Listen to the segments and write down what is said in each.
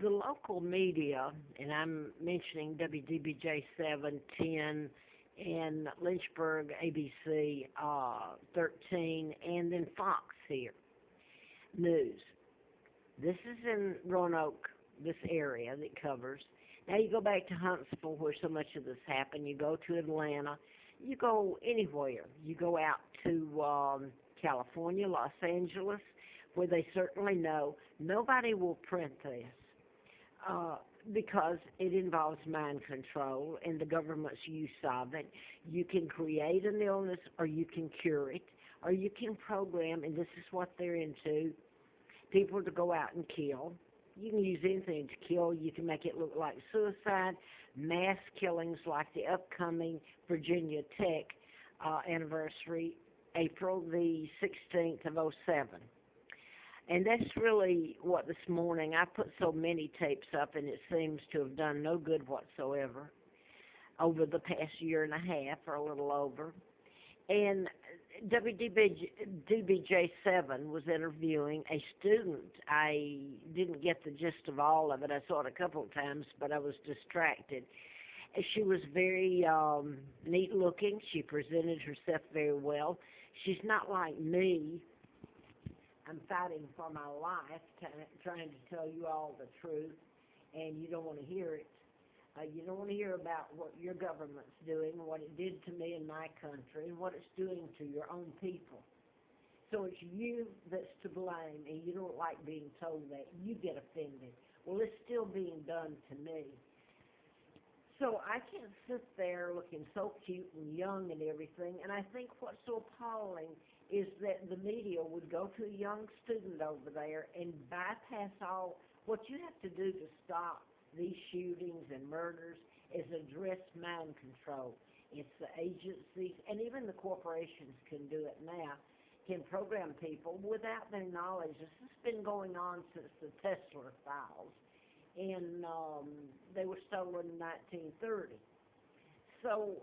The local media, and I'm mentioning WDBJ 7, 10, and Lynchburg, ABC 13, and then Fox here, News. This is in Roanoke, this area that covers. Now you go back to Huntsville where so much of this happened. You go to Atlanta. You go anywhere. You go out to California, Los Angeles, where they certainly know nobody will print this uh, because it involves mind control and the government's use of it. You can create an illness or you can cure it or you can program, and this is what they're into, people to go out and kill. You can use anything to kill. You can make it look like suicide, mass killings like the upcoming Virginia Tech anniversary, April the 16th of '07. And that's really what this morning, I put so many tapes up and it seems to have done no good whatsoever over the past year and a half or a little over. And WDBJ7 was interviewing a student. I didn't get the gist of all of it. I saw it a couple of times, but I was distracted. And she was very neat looking. She presented herself very well. She's not like me. I'm fighting for my life, trying to tell you all the truth, and you don't want to hear it. You don't want to hear about what your government's doing, what it did to me in my country, and what it's doing to your own people. So it's you that's to blame, and you don't like being told that. You get offended. Well, it's still being done to me. So I can't sit there looking so cute and young and everything, and I think what's so appalling is that the media would go to a young student over there and bypass all. What you have to do to stop these shootings and murders is address mind control. It's the agencies, and even the corporations can do it now, can program people without their knowledge. This has been going on since the Tesla files, and they were stolen in 1930. So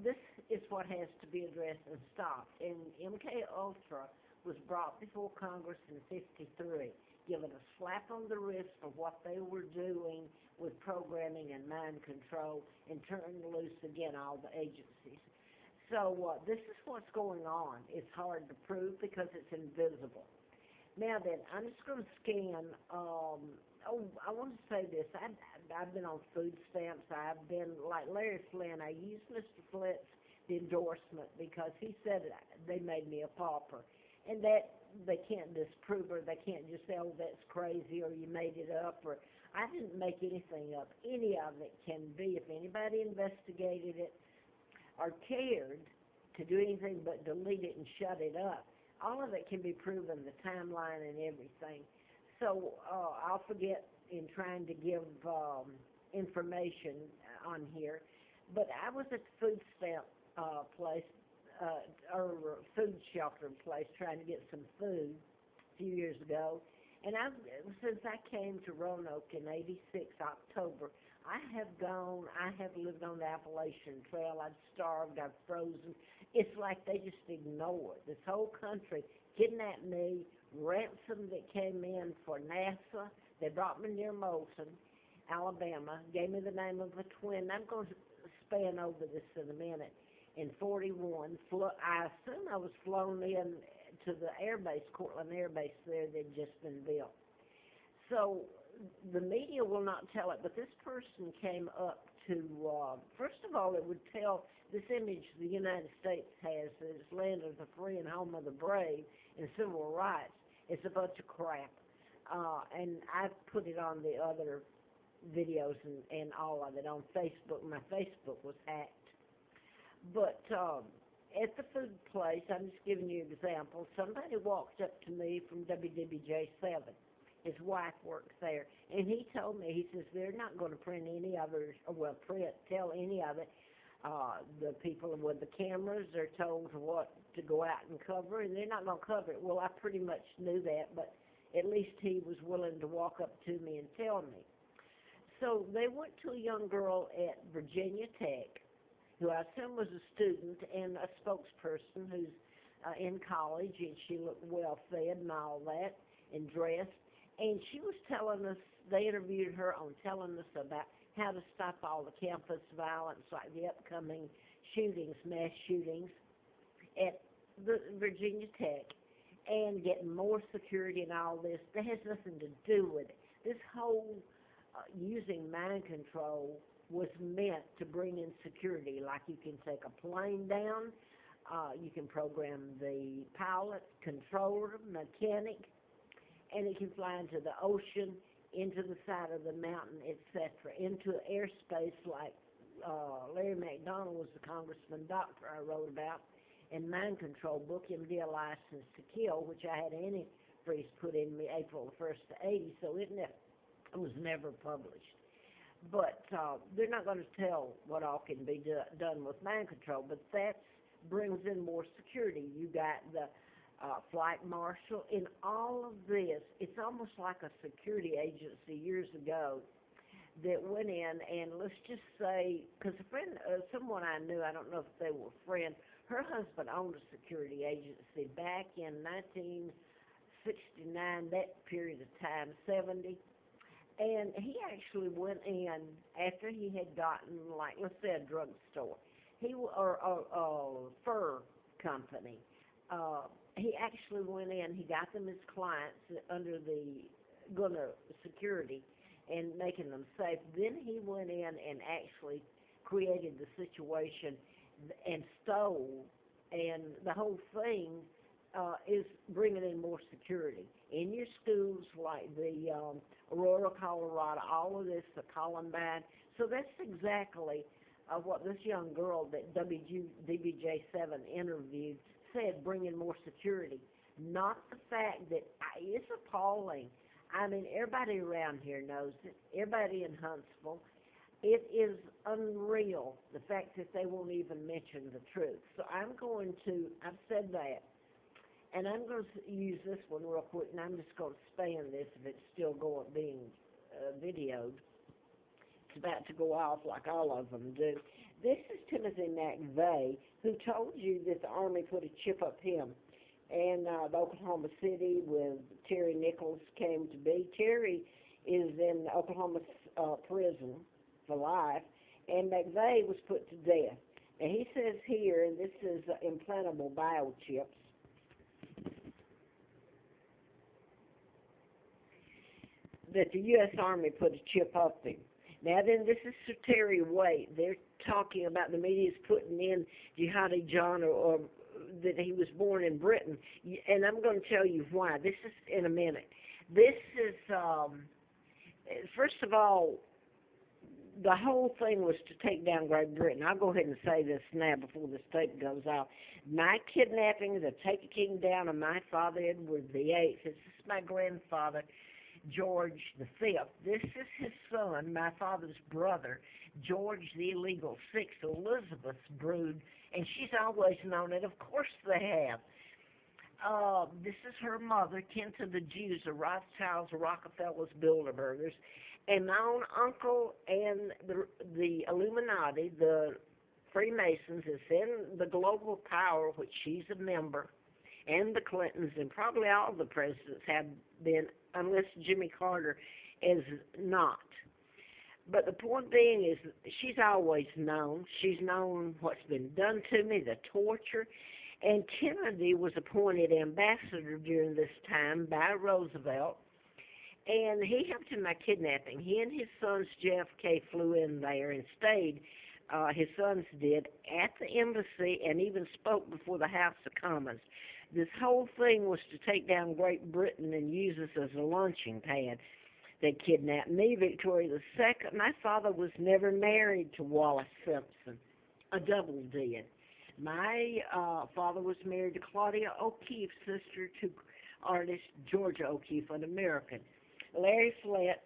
this is what has to be addressed and stopped. And MK Ultra was brought before Congress in '53, given a slap on the wrist for what they were doing with programming and mind control, and turning loose again all the agencies. So this is what's going on. It's hard to prove because it's invisible. Now then, I'm just going to scan. I want to say this. I've been on food stamps. I've been, like Larry Flynn, I used Mr. Flynn's endorsement because he said they made me a pauper. And that they can't disprove, or they can't just say, oh, that's crazy, or you made it up, or I didn't make anything up. Any of it can be, if anybody investigated it or cared to do anything but delete it and shut it up, all of it can be proven, the timeline and everything. So I'll forget in trying to give information on here, but I was at the food stamp place, or food shelter place, trying to get some food a few years ago. And since I came to Roanoke in '86, October, I have lived on the Appalachian Trail. I've starved, I've frozen. It's like they just ignore it. This whole country kidnapped me, ransom that came in for NASA. They brought me near Molson, Alabama, gave me the name of a twin. I'm going to span over this in a minute. In '41, I assume I was flown in to the air base, Cortland Air Base there that had just been built. So the media will not tell it, but this person came up to, first of all, it would tell this image the United States has, that it's land of the free and home of the brave and civil rights. It's a bunch of crap. And I've put it on the other videos and all of it on Facebook. My Facebook was hacked. But at the food place, I'm just giving you an example, somebody walked up to me from WDBJ7. His wife works there. And he told me, he says, they're not going to print any of it, or well, tell any of it. The people with the cameras are told what to go out and cover, and they're not going to cover it. Well, I pretty much knew that, but at least he was willing to walk up to me and tell me. So they went to a young girl at Virginia Tech, who I assume was a student and a spokesperson who's in college, and she looked well-fed and all that, and dressed. And she was telling us, they interviewed her on telling us about how to stop all the campus violence, like the upcoming shootings, mass shootings at the Virginia Tech, and getting more security and all this. That has nothing to do with it. This whole using mind control was meant to bring in security, like you can take a plane down, you can program the pilot, controller, mechanic, and it can fly into the ocean, into the side of the mountain, etc., into airspace like Larry McDonald was the congressman doctor I wrote about in Mind Control book, MD A License to Kill, which I had antifreeze put in me April the 1st of 80, so it was never published. But they're not going to tell what all can be done with mind control, but that brings in more security. You got the flight marshal. In all of this, it's almost like a security agency years ago that went in, and let's just say, because a friend, someone I knew, I don't know if they were a friend, her husband owned a security agency back in 1969, that period of time, 70. And he actually went in after he had gotten, like, let's say a drugstore, or a fur company. He actually went in, he got them as clients under the security and making them safe. Then he went in and actually created the situation and stole, and the whole thing is bringing in more security in your schools, like the Aurora, Colorado, all of this, the Columbine. So that's exactly what this young girl that DBJ7 interviewed said, bringing more security. Not the fact that it's appalling. I mean, everybody around here knows it, everybody in Huntsville. It is unreal, the fact that they won't even mention the truth. So I've said that, and I'm going to use this one real quick, and I'm just going to span this if it's still being videoed. It's about to go off like all of them do. This is Timothy McVeigh, who told you that the Army put a chip up him. And the Oklahoma City with Terry Nichols came to be. Terry is in Oklahoma prison for life, and McVeigh was put to death. And he says here, and this is implantable biochips, that the U.S. Army put a chip up him. Now then, this is Sir Terry Waite. They're talking about the media's putting in Jihadi John or that he was born in Britain, and I'm going to tell you why. This is in a minute. This is, first of all, the whole thing was to take down Great Britain. I'll go ahead and say this now before this tape goes off. My kidnapping, the take a king down of my father, Edward VIII, this is my grandfather, George V. This is his son, my father's brother, George the illegal sixth, Elizabeth's brood, and she's always known it. Of course they have. This is her mother, kin to the Jews, the Rothschilds, the Rockefellers, Bilderbergers, and my own uncle and the Illuminati, the Freemasons, is in the global power, which she's a member, and the Clintons, and probably all the presidents have been, unless Jimmy Carter is not. But the point being is she's always known. She's known what's been done to me, the torture. And Kennedy was appointed ambassador during this time by Roosevelt, and he helped in my kidnapping. He and his sons, JFK, flew in there and stayed, his sons did, at the embassy and even spoke before the House of Commons. This whole thing was to take down Great Britain and use us as a launching pad. They kidnapped me, Victoria II. My father was never married to Wallace Simpson. A double did. My father was married to Claudia O'Keefe, sister to artist Georgia O'Keefe, an American. Larry Flint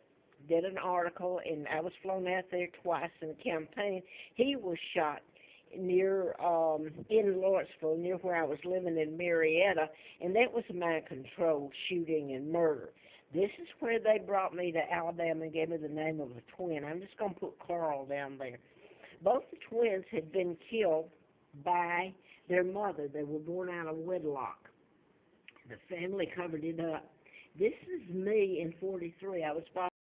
did an article, and I was flown out there twice in the campaign. He was shot near in Lawrenceville, near where I was living in Marietta, and that was a mind control shooting and murder. This is where they brought me to Alabama and gave me the name of the twin. I'm just going to put Carl down there. Both the twins had been killed by their mother. They were born out of wedlock. The family covered it up. This is me in 43. I was